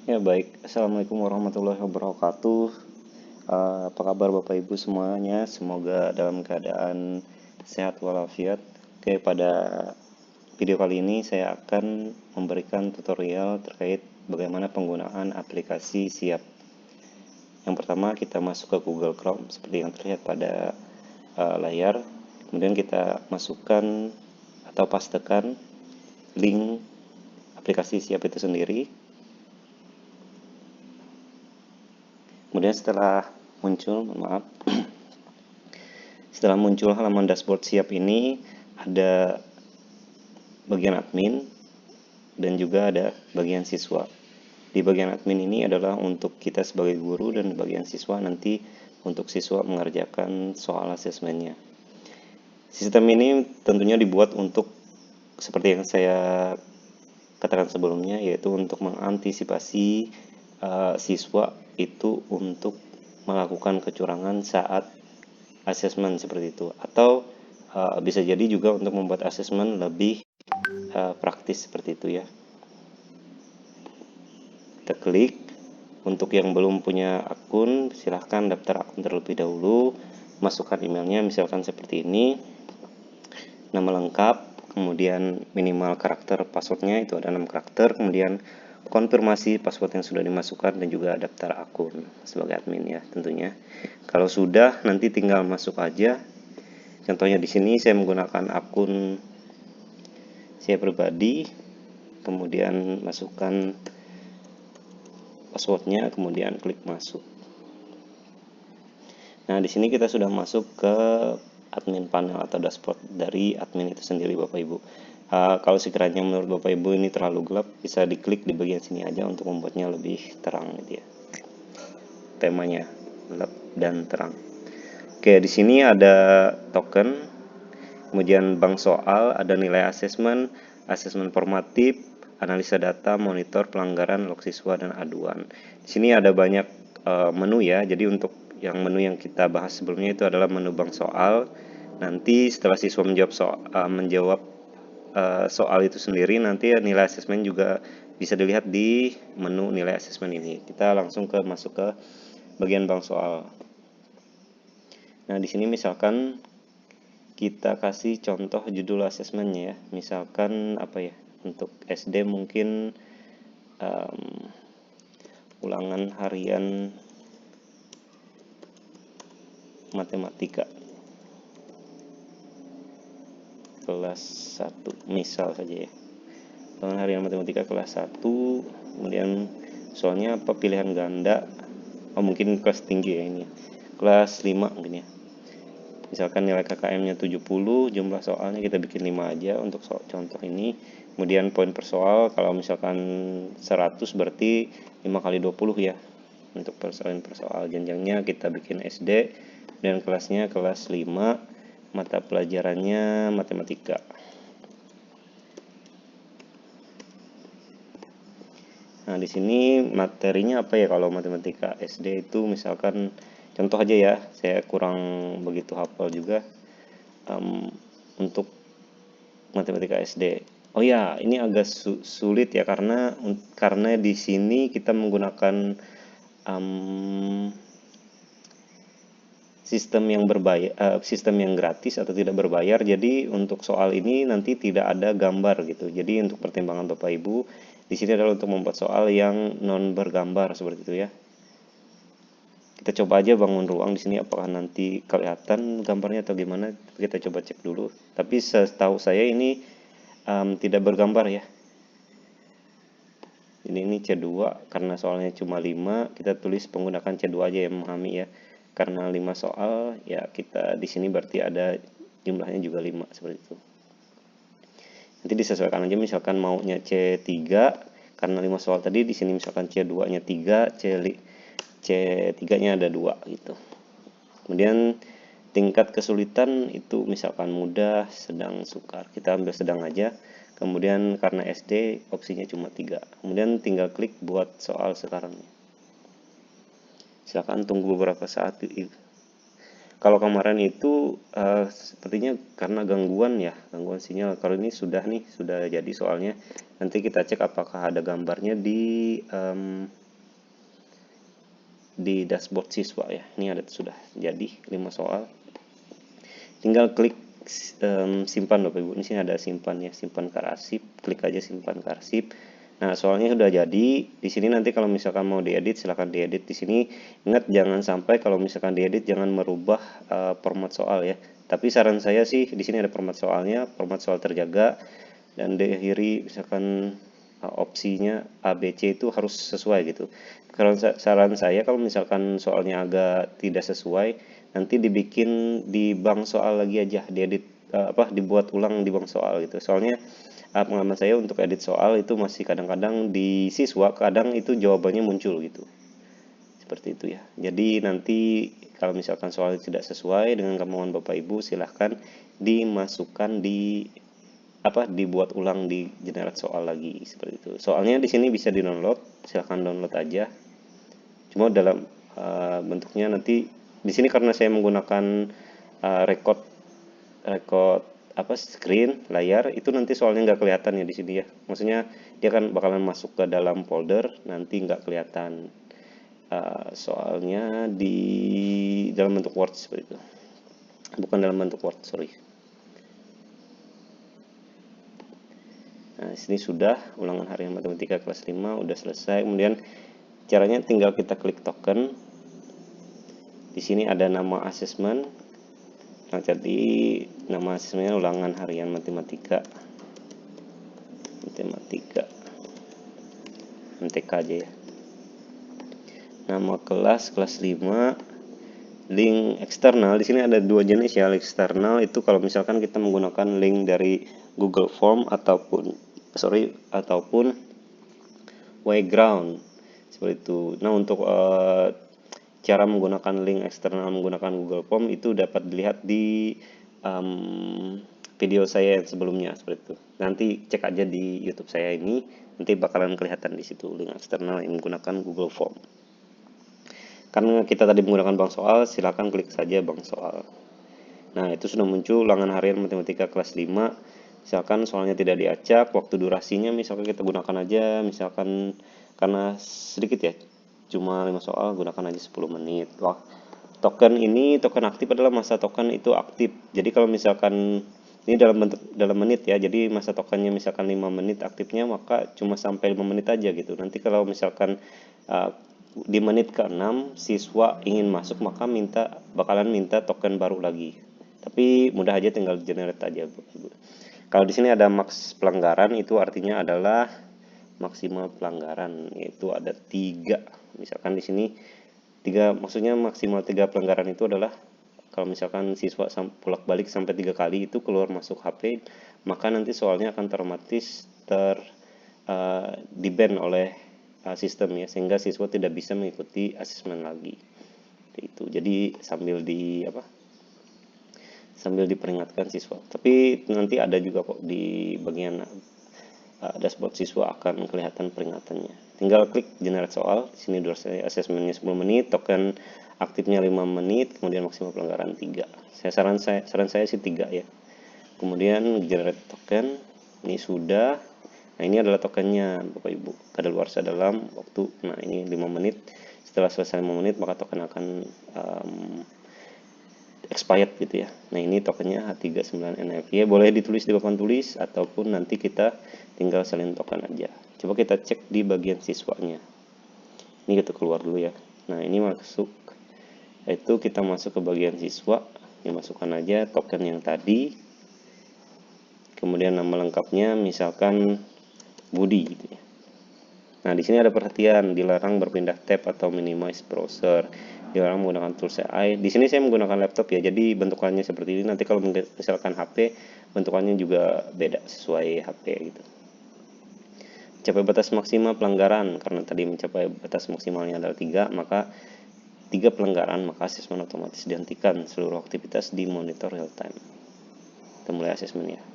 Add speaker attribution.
Speaker 1: Ya baik, Assalamualaikum warahmatullahi wabarakatuh. Apa kabar Bapak Ibu semuanya? Semoga dalam keadaan sehat walafiat. Oke, pada video kali ini saya akan memberikan tutorial terkait bagaimana penggunaan aplikasi Siap. Yang pertama kita masuk ke Google Chrome seperti yang terlihat pada layar. Kemudian kita masukkan atau pastekan link aplikasi Siap itu sendiri. Kemudian setelah muncul halaman dashboard Siap ini, ada bagian admin dan juga ada bagian siswa. Di bagian admin ini adalah untuk kita sebagai guru, dan bagian siswa nanti untuk siswa mengerjakan soal asesmennya. Sistem ini tentunya dibuat untuk seperti yang saya katakan sebelumnya, yaitu untuk mengantisipasi siswa itu untuk melakukan kecurangan saat asesmen seperti itu, atau bisa jadi juga untuk membuat asesmen lebih praktis seperti itu ya. Kita klik. Untuk yang belum punya akun, silahkan daftar akun terlebih dahulu, masukkan emailnya misalkan seperti ini, nama lengkap, kemudian minimal karakter passwordnya itu ada 6 karakter, kemudian konfirmasi password yang sudah dimasukkan, dan juga daftar akun sebagai admin ya tentunya. Kalau sudah, nanti tinggal masuk aja. Contohnya di sini saya menggunakan akun saya pribadi, kemudian masukkan passwordnya, kemudian klik masuk. Nah, di sini kita sudah masuk ke admin panel atau dashboard dari admin itu sendiri, Bapak Ibu. Kalau sekiranya menurut Bapak Ibu ini terlalu gelap, bisa diklik di bagian sini aja untuk membuatnya lebih terang gitu ya. Temanya gelap dan terang. Oke, di sini ada token, kemudian bank soal, ada nilai asesmen, asesmen formatif, analisa data, monitor pelanggaran, log siswa, dan aduan. Di sini ada banyak menu ya. Jadi untuk yang menu yang kita bahas sebelumnya itu adalah menu bank soal. Nanti setelah siswa menjawab soal itu sendiri, nanti nilai asesmen juga bisa dilihat di menu nilai asesmen ini. Kita langsung masuk ke bagian bank soal. Nah, di sini misalkan kita kasih contoh judul asesmennya ya. Misalkan apa ya? Untuk SD mungkin ulangan harian matematika kelas 1 misal saja ya. Ulangan harian matematika kelas 1, kemudian soalnya apa, pilihan ganda. Mungkin kelas tinggi ya ini. Kelas 5 mungkin ya. Misalkan nilai KKM-nya 70, jumlah soalnya kita bikin 5 aja untuk contoh ini. Kemudian poin per soal, kalau misalkan 100 berarti 5 kali 20 ya. Untuk per soal jenjangnya kita bikin SD, dan kelasnya kelas 5, mata pelajarannya matematika. Nah, di sini materinya apa ya kalau matematika SD itu, misalkan contoh aja ya, saya kurang begitu hafal juga untuk matematika SD. Oh ya, ini agak sulit ya karena di sini kita menggunakan sistem yang berbayar, sistem yang gratis atau tidak berbayar. Jadi untuk soal ini nanti tidak ada gambar gitu. Jadi untuk pertimbangan Bapak Ibu di sini adalah untuk membuat soal yang non bergambar seperti itu ya. Kita coba aja bangun ruang di sini, apakah nanti kelihatan gambarnya atau gimana. Kita coba cek dulu. Tapi setahu saya ini tidak bergambar ya. Jadi ini C2 karena soalnya cuma 5, kita tulis menggunakan C2 aja ya, memahami ya. Karena 5 soal ya, kita di sini berarti ada jumlahnya juga 5 seperti itu. Nanti disesuaikan aja, misalkan maunya C3 karena 5 soal tadi, di sini misalkan C2-nya 3, C3-nya ada 2 gitu. Kemudian tingkat kesulitan itu misalkan mudah, sedang, sukar. Kita ambil sedang aja. Kemudian karena SD opsinya cuma 3. Kemudian tinggal klik buat soal sekarang. Silakan tunggu beberapa saat. Kalau kemarin itu sepertinya karena gangguan sinyal. Kalau ini sudah jadi soalnya. Nanti kita cek apakah ada gambarnya di dashboard siswa ya. Ini ada sudah jadi 5 soal. Tinggal klik simpan Bapak Ibu. Di sini ada simpan ya, simpan ke arsip. Klik aja simpan ke arsip. Nah, soalnya sudah jadi. Di sini nanti kalau misalkan mau diedit, silahkan diedit di sini. Ingat jangan sampai kalau misalkan diedit jangan merubah format soal ya. Tapi saran saya sih di sini ada format soalnya, format soal terjaga, dan diakhiri misalkan opsinya A, B, C itu harus sesuai gitu. Kalau saran saya kalau misalkan soalnya agak tidak sesuai, nanti dibikin di bank soal lagi aja, diedit dibuat ulang di bank soal gitu. Soalnya pengalaman saya untuk edit soal itu masih kadang-kadang di siswa kadang itu jawabannya muncul gitu. Seperti itu ya. Jadi nanti kalau misalkan soal tidak sesuai dengan kemauan Bapak Ibu, silahkan dimasukkan dibuat ulang di generate soal lagi seperti itu. Soalnya di sini bisa di-download, silahkan download aja. Cuma dalam bentuknya nanti di sini karena saya menggunakan record screen layar itu nanti soalnya nggak kelihatan ya di sini ya. Maksudnya dia kan bakalan masuk ke dalam folder, nanti nggak kelihatan soalnya di dalam bentuk Word seperti itu. Bukan dalam bentuk Word, sorry. Nah, sini sudah ulangan harian matematika kelas 5 udah selesai. Kemudian caranya tinggal kita klik token. Di sini ada nama asesmen. Nah, jadi nama asesmennya ulangan harian matematika MTK aja ya. Nama kelas 5. Link eksternal di sini ada dua jenis ya. Link eksternal itu kalau misalkan kita menggunakan link dari Google Form ataupun Wayground seperti itu. Nah, untuk cara menggunakan link eksternal menggunakan Google Form itu dapat dilihat di video saya yang sebelumnya seperti itu. Nanti cek aja di YouTube saya ini, nanti bakalan kelihatan di situ link eksternal yang menggunakan Google Form. Karena kita tadi menggunakan bank soal, silakan klik saja bank soal. Nah, itu sudah muncul ulangan harian matematika kelas 5. Misalkan soalnya tidak diacak, waktu durasinya misalkan kita gunakan aja, misalkan karena sedikit ya, cuma 5 soal, gunakan aja 10 menit. Wah, token aktif adalah masa token itu aktif. Jadi kalau misalkan ini dalam menit ya, jadi masa tokennya misalkan 5 menit aktifnya, maka cuma sampai 5 menit aja gitu. Nanti kalau misalkan di menit ke-6 siswa ingin masuk, maka bakalan minta token baru lagi. Tapi mudah aja, tinggal generate aja. Kalau di sini ada maks pelanggaran, itu artinya adalah maksimal pelanggaran, yaitu ada 3. Misalkan di sini 3, maksudnya maksimal 3 pelanggaran itu adalah kalau misalkan siswa bolak-balik sampai 3 kali itu keluar masuk HP, maka nanti soalnya akan otomatis di-ban oleh sistem ya, sehingga siswa tidak bisa mengikuti asesmen lagi. Itu jadi sambil diperingatkan siswa. Tapi nanti ada juga kok di bagian dashboard siswa akan kelihatan peringatannya. Tinggal klik generate soal. Di sini durasi asesmennya 10 menit, token aktifnya 5 menit, kemudian maksimal pelanggaran 3. Saran saya sih 3 ya. Kemudian generate token. Ini sudah. Nah, ini adalah tokennya Bapak Ibu. Kadaluarsa dalam waktu, nah ini 5 menit. Setelah selesai 5 menit maka token akan expired gitu ya. Nah, ini tokennya H39NFY. Boleh ditulis di papan tulis ataupun nanti kita tinggal salin token aja. Coba kita cek di bagian siswanya. Ini kita keluar dulu ya. Nah, ini masuk. Itu kita masuk ke bagian siswa. Dimasukkan aja token yang tadi. Kemudian nama lengkapnya misalkan Budi gitu ya. Nah, di sini ada perhatian, dilarang berpindah tab atau minimize browser, dilarang menggunakan tools AI. Di sini saya menggunakan laptop ya, jadi bentukannya seperti ini. Nanti kalau misalkan HP, bentukannya juga beda sesuai HP gitu. Mencapai batas maksimal pelanggaran, karena tadi mencapai batas maksimalnya adalah 3, maka 3 pelanggaran, maka asesmen otomatis dihentikan, seluruh aktivitas di monitor real time. Kita mulai asesmennya.